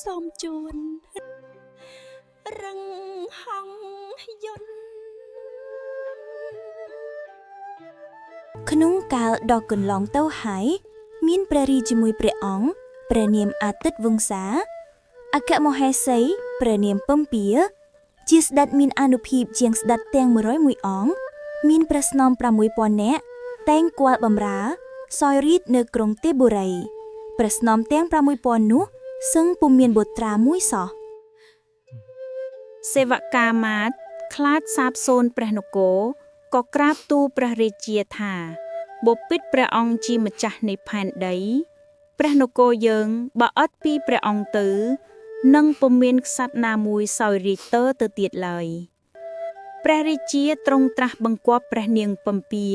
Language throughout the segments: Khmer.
សំជួនរឹងហងយន្តក្នុងកាលដ៏កន្លងទៅហើយមានព្រះរាជាមួយព្រះអង្គព្រះនាមអាទិត្យវង្សាអគ្គមហេសីព្រះនាមពំពាជាស្ដេចមានអានុភាពជាងស្ដេចទាំង101អង្គមានព្រះស្នំ6000នាក់តែងគល់បម្រើសោយរាជ្យនៅក្រុងទេបុរីព្រះស្នំទាំង6000នោះសឹងពុំមានបុត្រាមួយសោះសេវកាមាត្រខ្លាចសាបសូន្យព្រះនគរក៏ក្រាបទូលព្រះរាជាថាបុព្វព្រះអង្គជាម្ចាស់នៃផែនដីព្រះនគរយើងបើអត់ពីព្រះអង្គទៅនឹងពុំមានក្សត្រណាមួយសោយរាជ្យទៅទៀតឡើយព្រះរាជាទ្រង់ត្រាស់បង្គាប់ព្រះនាងពំពា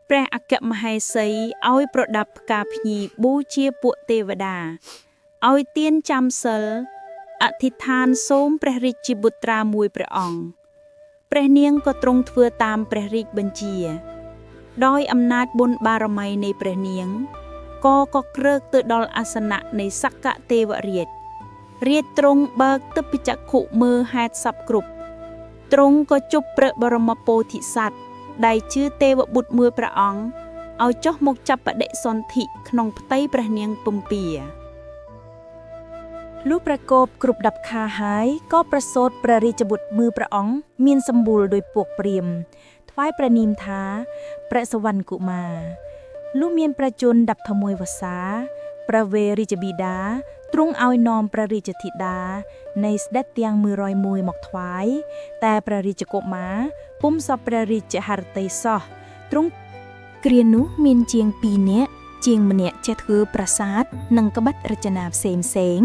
ព្រះអគ្គមហេសីឲ្យប្រដាប់ផ្កាភ្ញីបូជាពួកទេវតាឲ្យទានចាំសិលអធិដ្ឋានសូមព្រះរាជាបុត្រាមួយព្រះអង្គព្រះនាងក៏ទ្រង់ធ្វើតាមព្រះរាជបញ្ជាដោយអំណាចបុណ្យបារមីនៃព្រះនាងក៏ក្រើកទៅដល់អាសនៈនៃសក្កទេវរាជរាជទ្រង់បើកទឹកពិចក្ខុមើលហេតុសពគ្រប់ទ្រង់ក៏ជប់ព្រះបរមពោធិសត្វដែលជឿទេវបុត្រមួយព្រះអង្គឲ្យចុះមកចាប់បដិសន្ធិក្នុងផ្ទៃព្រះនាងពំពាលុះប្រកបគ្រប់10ខែហើយក៏ប្រសូតព្រះរាជបុត្រមើលព្រះអង្គមានសម្បូរដោយពួកព្រាហ្មណ៍ថ្វាយព្រះនាមថាព្រះសវណ្ណកុមារលុះមានព្រះជន្ម16វស្សាព្រះវេរាជបិតាទ្រង់ឲ្យនាំព្រះរាជធីតានៃស្ដេចទាំង101មកថ្វាយតែព្រះរាជកុមារពុំសពព្រះរាជហឫទ័យសោះទ្រង់គ្រានោះមានជាង2នាក់ជាងម្នាក់ចេះធ្វើប្រាសាទនិងក្បាច់រចនាផ្សេង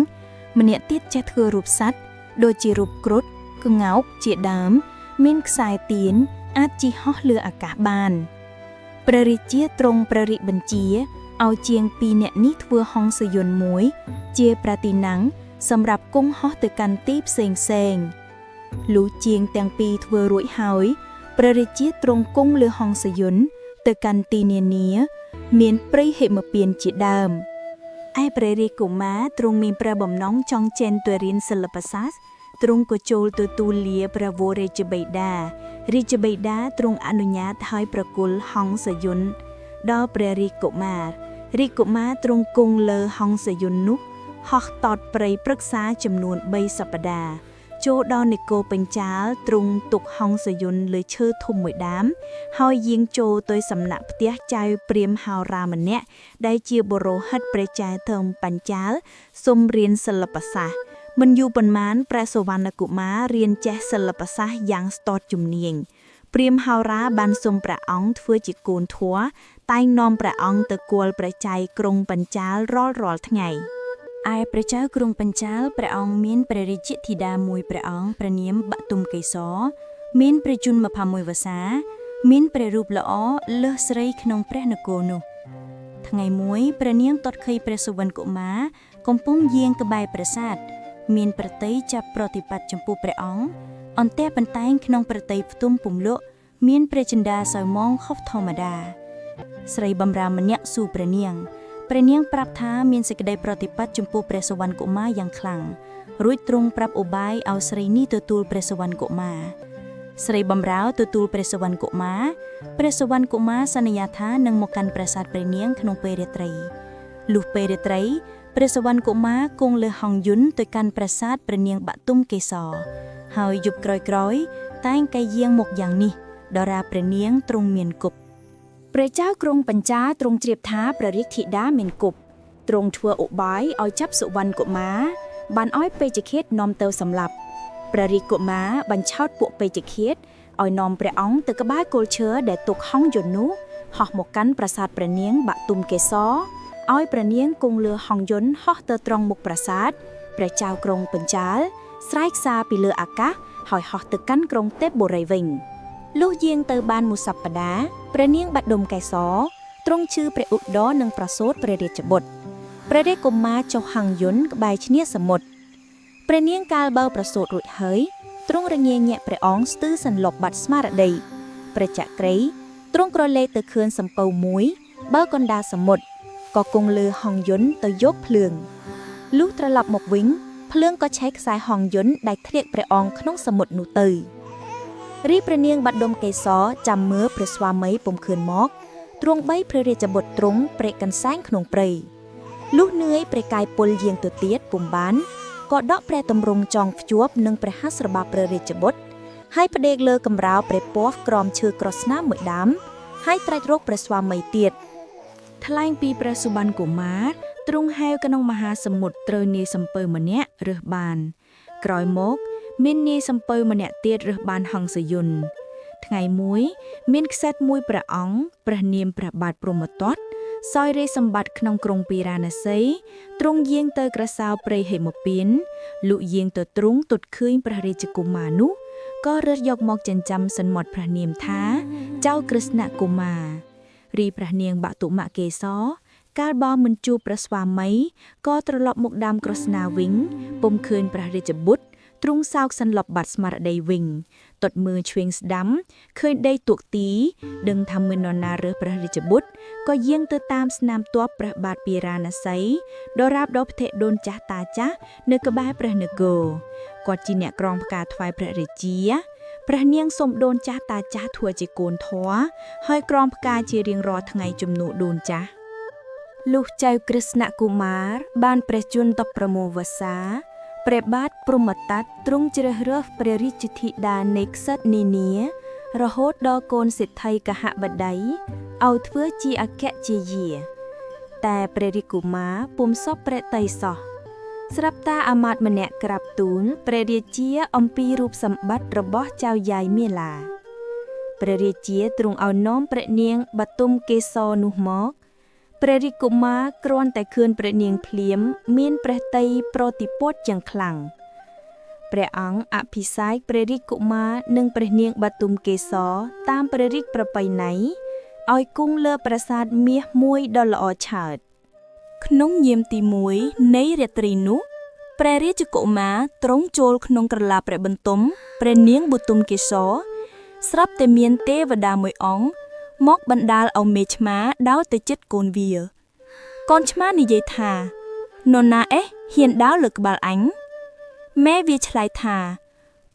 ម្នាក់ទៀតចេះធ្វើរូបសត្វដូចជារូបគ្រុឌក្ងោកជាដើមមានខ្សែទៀនអាចជិះហោះលើអាកាសបានព្រះរាជាទ្រង់ព្រះរាជបញ្ជាឲ្យជាង2នាក់នេះធ្វើហង្សយន្តមួយជាប្រទីណាំងសម្រាប់គង់ហោះទៅកាន់ទីផ្សេងលុះជាងទាំងពីរធ្វើរួចហើយព្រះរាជាទ្រង់គង់លើហង្សយន្តទៅកាន់ទីនានាមានព្រៃហិមពានជាដើមឯព្រះរាជកុមារទ្រង់មានព្រះបំណងចង់ចេញទៅរៀនសិល្បសាស្ត្រទ្រង់ក៏ចូលទៅទូលាព្រះវររាជបិតារាជបិតាទ្រង់អនុញ្ញាតឲ្យប្រគល់ហង្សយន្តដល់ព្រះរាជកុមាររាជកុមារទ្រង់គង់លើហង្សយន្តនោះហោះតតព្រៃព្រឹក្សាចំនួន3សប្តាហ៍ចូលដល់នគរបញ្ចាលទ្រង់ទុកហង្សយន្តលើឈើធំមួយដើមហើយយាងចូលទៅសំណាក់ផ្ទះចៅព្រាហ្មណ៍ហោរាម្នាក់ដែលជាបុរោហិតព្រះចៅធំបញ្ចាលសុំរៀនសិល្បសាស្ត្រមិនយូរប៉ុន្មានព្រះសុវណ្ណកុមាររៀនចេះសិល្បសាស្ត្រយ៉ាងស្ទាត់ជំនាញព្រាហ្មណ៍ហោរាបានសុំព្រះអង្គធ្វើជាកូនធัวតែងនាំព្រះអង្គទៅគល់ព្រះចៅក្រុងបញ្ចាលរាល់ថ្ងៃឯព្រះចៅក្រុងបញ្ចាលព្រះអង្គមានព្រះរាជធីតាមួយព្រះអង្គព្រះនាមបទុមកេសរមានព្រះជន្ម21វស្សាមានព្រះរូបល្អលើសស្រីក្នុងព្រះនគរនោះថ្ងៃមួយព្រះនាងទាត់ឃើញព្រះសុវណ្ណកុមារកំពុងយាងក្បែរប្រាសាទមានប្រតិយចាប់ប្រតិបត្តិចំពោះព្រះអង្គអន្ទះបន្តែងក្នុងប្រតិយផ្ទុំពំលក់មានព្រះចិន្តាសោយម៉ងខុសធម្មតាស្រីបម្រើម្នាក់សួរព្រះនាងប្រាប់ថាមានសេចក្តីប្រតិបត្តិចំពោះព្រះសុវណ្ណកុមារយ៉ាងខ្លាំងរួចទ្រង់ប្រាប់ឧបាយឲ្យស្រីនេះទទួលព្រះសុវណ្ណកុមារស្រីបម្រើទទួលព្រះសុវណ្ណកុមារព្រះសុវណ្ណកុមារសន្យាថានឹងមកកាន់ប្រាសាទព្រះនាងក្នុងពេលរាត្រីលុះពេលរាត្រីព្រះសុវណ្ណកុមារគង់លើហង្សយន្តទៅកាន់ប្រាសាទព្រះនាងបទុមកេសរហើយយប់ក្រោយតែងកាយយាងមកយ៉ាងនេះដរាព្រះនាងទ្រង់មានគប់ព្រះចៅក្រុងបញ្ចាទ្រង់ជ្រាបថាព្រះរាជធីតាមានគប់ទ្រង់ធ្វើឧបាយឲ្យចាប់សុវណ្ណកុមារបានឲ្យពេជ្ឈឃាតនាំទៅសម្លាប់ព្រះរាជកុមារបញ្ឆោតពួកពេជ្ឈឃាតឲ្យនាំព្រះអង្គទៅក្បែរគល់ឈើដែលទុកហង្សយន្តនោះហោះមកកាន់ប្រាសាទព្រះនាងបទុមកេសរឲ្យព្រះនាងគង់លើហង្សយន្តហោះទៅត្រង់មុខប្រាសាទព្រះចៅក្រុងបញ្ចាលស្រែកសារពីលើអាកាសហើយហោះទៅកាន់ក្រុងទេពបុរីវិញលុះយាងទៅបានមួយសប្តាហ៍ព្រះនាងបដុមកេសរទ្រង់ឈឺព្រះឧត្តរនឹងប្រសូតព្រះរាជបុត្រព្រះរាជកុមារចុះហង្សយន្តក្បែរឈ្នាសមុទ្រព្រះនាងកាលបើប្រសូតរួចហើយទ្រង់រងាញាក់ព្រះអង្គស្ទើរសន្លប់បាត់ស្មារតីព្រះចក្រីទ្រង់ក្រឡេកទៅឃើញសំពៅមួយបើកណ្ដាលសមុទ្រក៏គង់លើហង្សយន្តទៅយកភ្លើងលុះត្រឡប់មកវិញ ភ្លើងក៏ឆេះខ្សែហង្សយន្តដែលធ្លាក់ព្រះអង្គក្នុងសមុទ្រនោះទៅរីព្រះនាងបាត់ដុំកេសរចាំមើលព្រះស្វាមីពុំឃើញមកទ្រង់បីព្រះរាជបុត្រទ្រង់ព្រែកកន្សែងក្នុងព្រៃលុះនឿយព្រះកាយពលយាងទៅទៀតពុំបានក៏ដកព្រះតម្រង់ចងភ្ជាប់នឹងព្រះហស្ថរបស់ព្រះរាជបុត្រហើយផ្ដេកលើកំរោលព្រះពស់ក្រោមឈើក្រស្នាមមួយដើមហើយត្រាច់រកព្រះស្វាមីទៀតថ្លែងពីព្រះសុបិនកុមារទ្រង់ហែវក្នុងមហាសមុទ្រត្រូវនាយសំពៅម្នាក់រើសបានក្រោយមកមាននាយសំពៅម្នាក់ទៀតរើសបានហង្សយន្តថ្ងៃមួយមានក្សត្រមួយព្រះអង្គព្រះនាមព្រះបាទព្រហ្មទត្តសោយរាជសម្បត្តិក្នុងក្រុងពីរាណសីទ្រង់យាងទៅក្រសោព្រៃហេមពានលុះយាងទៅទ្រង់ទតឃើញព្រះរាជកុមារនោះក៏រើសយកមកចិញ្ចឹមសន្មត់ព្រះនាមថាចៅក្រឹស្នកុមាររីព្រះនាងបតុមកេសរកាលបើមិនជួបព្រះស្វាមីក៏ត្រឡប់មកដើមក្រស្នាវិញពុំឃើញព្រះរាជបុត្រទ្រង់សោកសន្លប់បាត់ស្មារតីវិញតត់មើលឆ្វេងស្ដាំឃើញដីទួកទីដឹងថាមាននរណារើសព្រះរាជបុត្រក៏យាងទៅតាមស្នាមទ័ពព្រះបាទពីរាណសីដរាបដល់ផ្ទះដូនចាស់តាចាស់នៅក្បែរព្រះនគរគាត់ជាអ្នកក្រងផ្កាថ្វាយព្រះរាជាព្រះនាងសូមដូនចាស់តាចាស់ធ្វើជាកូនធម៌ហើយក្រងផ្កាជារៀងរាល់ថ្ងៃជំនួសដូនចាស់លុះចៅក្រឹស្នកុមារបានព្រះជន្ម16វស្សាព្រះបាទព្រហ្មទត្តទ្រង់ជ្រើសរើសព្រះរាជធីតានៃក្សត្រនានារហូតដល់កូនសេដ្ឋីកហបតីឲ្យធ្វើជាអគ្គជាយាតែព្រះរាជកុមារពុំសពព្រះតីសោះស្រាប់តាអាមាត្យម្នាក់ក្រាបទូលព្រះរាជាអំពីរូបសម្បត្តិរបស់ចៅយាយមាឡាព្រះរាជាទ្រង់ឲ្យនាំព្រះនាងបតុមកេសរនោះមកព្រះរាជកុមារគ្រាន់តែឃើញព្រះនាងភ្លាមមានព្រះតីប្រតិពលយ៉ាងខ្លាំងព្រះអង្គអភិសេកព្រះរាជកុមារនិងព្រះនាងបតុមកេសរតាមព្រះរាជប្រពៃណីឲ្យគង់លើប្រាសាទមាសមួយដ៏ល្អឆើតក្នុងយាមទី1នៃរាត្រីនោះព្រះរាជកុមារទ្រង់ចូលក្នុងក្រឡាព្រះបន្ទំព្រះនាងបតុមកេសរស្រាប់តែមានទេវតាមួយអង្គមកបណ្ដាលឲ្យមេឆ្មាដើរទៅជិតកូនវាកូនឆ្មានិយាយថានរណាហ៊ានដើរលើក្បាលអញម៉ែវាឆ្លើយថា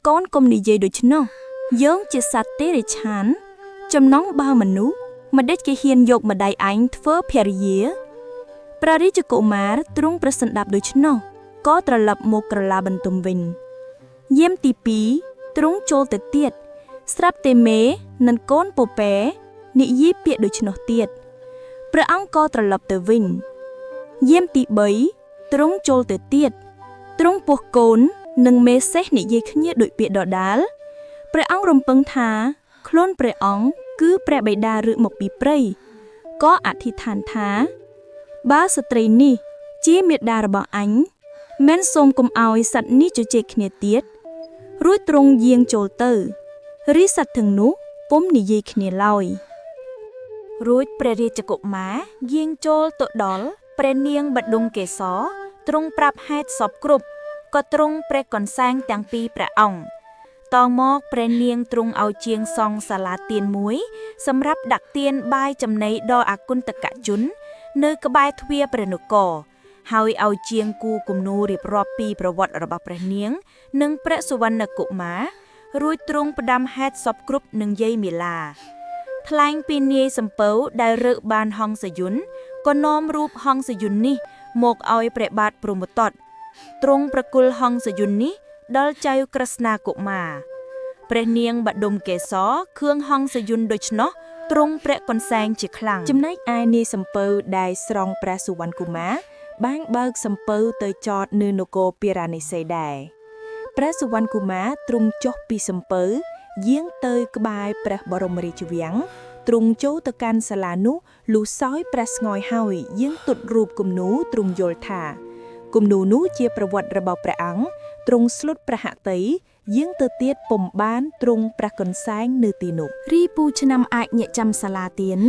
កូនកុំនិយាយដូច្នោះយើងជាសត្វទេរិឆានចំណងបើមនុស្សម្ដេចគេហ៊ានយកម្ដាយអញធ្វើភរិយាព្រះរាជកុមារទ្រង់ប្រសិនដាប់ដូច្នោះក៏ត្រឡប់មកក្រឡាបន្ទំវិញយាមទី2ទ្រង់ចូលទៅទៀតស្រាប់តែមេនិងកូនពពែនិយាយពាក្យដូច្នោះទៀតព្រះអង្គក៏ត្រឡប់ទៅវិញយាមទី3ទ្រង់ចូលទៅទៀតទ្រង់ពោះកូននិងមេសេះនិយាយគ្នាដូចពាក្យដដាលព្រះអង្គរំពឹងថាខ្លួនព្រះអង្គគឺព្រះបិតាឬមកពីព្រៃក៏អធិដ្ឋានថាបើស្ត្រីនេះជាមាតារបស់អញមិនសូមកុំឲ្យសត្វនេះជជែកគ្នាទៀតរួចទ្រង់យាងចូលទៅរីសត្វទាំងនោះពុំនិយាយគ្នាឡើយរួចព្រះរាជកុមារយាងចូលទៅដល់ព្រះនាងបដុងកេសរទ្រង់ប្រាប់ហេតុសពគ្រប់ក៏ទ្រង់ព្រះកន្សែងទាំងពីរព្រះអង្គតមកព្រះនាងទ្រង់ឲ្យជាងសង់សាលាទានមួយសម្រាប់ដាក់ទានបាយចំណីដល់អគុណតកជននៅក្បែរទ្វារព្រះនគរហើយឲ្យជាងគូគំនូរៀបរាប់ពីប្រវត្តិរបស់ព្រះនាងនិងព្រះសុវណ្ណកុមាររួចទ្រង់ផ្ដាំហេតុសពគ្រប់នឹងយាយមាឡាថ្លែងពីនាយសំពៅដែលរើបានហង្សយន្តក៏នាំរូបហង្សយន្តនេះមកឲ្យព្រះបាទព្រហ្មទត្តទ្រង់ប្រគល់ហង្សយន្តនេះដល់ចៅក្រស្នាកុមារព្រះនាងបដុមកេសរខឿងហង្សយន្តដូច្នោះទ្រង់ព្រះកន្សែងជាខ្លាំងចំណែកឯនាយសំពៅដែលស្រង់ព្រះសុវណ្ណកុមារបានបើកសំពៅទៅចតនៅនគរពារាណសីដែរព្រះសុវណ្ណកុមារទ្រង់ចុះពីសំពៅយាងទៅក្បែរព្រះបរមរាជវាំងទ្រង់ចូលទៅកាន់សាលានោះលុះសោយព្រះស្ងោយហើយយាងទុតរូបគំនូទ្រង់យល់ថាគំនូនោះជាប្រវត្តិរបស់ព្រះអង្គទ្រង់ស្លុតព្រះហត្ថីយាងទៅទៀតពុំបានទ្រង់ព្រះកន្សែងនៅទីនោះរីពូឆ្នាំអាចញាក់ចាំសាលាទៀន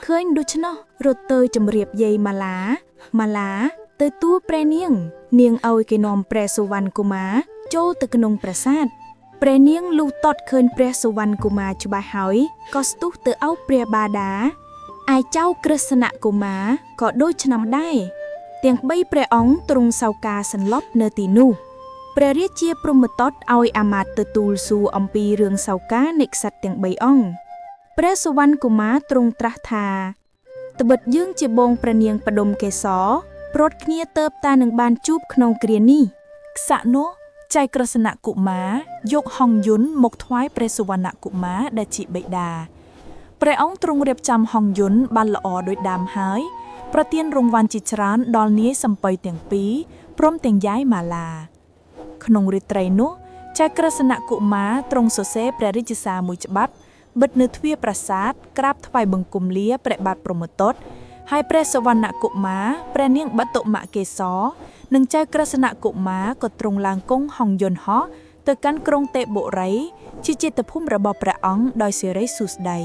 ឃើញដូច្នោះរត់ទៅជម្រាបយាយមាឡាទៅទូលព្រះនាងឲ្យគេនាំព្រះសុវណ្ណកុមារចូលទៅក្នុងប្រាសាទព្រះនាងលុះតតឃើញព្រះសុវណ្ណកុមារច្បាស់ហើយក៏ស្ទុះទៅអោបព្រះបាតាឯចៅក្រឹស្នកុមារក៏ដូចឆ្នាំដែរទាំង3ព្រះអង្គទ្រង់សោការសន្លប់នៅទីនោះ ព្រះរាជាព្រហ្មទត្តឲ្យអាមាត្យទទួលសួរអំពីរឿងសោការនៃក្សត្រទាំង3អង្គព្រះសុវណ្ណកុមារទ្រង់ត្រាស់ថាត្បិតយើងជាបងព្រះនាងបដុមកេសរព្រត់គ្នាទៅបតានឹងបានជួបក្នុងគ្រានេះក្សត្រនោះចៅក្រសនកុមារយកហង្សយន្តមកថ្វាយព្រះសុវណ្ណកុមារដែលជាបិតាព្រះអង្គទ្រង់រៀបចំហង្សយន្តបានល្អដោយដើមហើយប្រទានរង្វាន់ជាច្រើនដល់នាយសំពៅទាំងពីរព្រមទាំងយាយម៉ាឡាក្នុងរាត្រីនោះចៅក្រសនកុមារទ្រង់សរសេរព្រះរាជសារមួយច្បាប់បិទនៅទ្វារប្រាសាទក្រាបថ្វាយបង្គំលាព្រះបាទព្រហ្មទត្តហើយព្រះសុវណ្ណកុមារព្រះនាងបតុមកេសរនិងចៅក្រសនកុមារក៏ទ្រង់ឡើងគង់ហង្សយន្តហោះទៅកាន់ក្រុងទេពបុរីជាចេតភូមិរបស់ព្រះអង្គដោយសិរីសួស្តី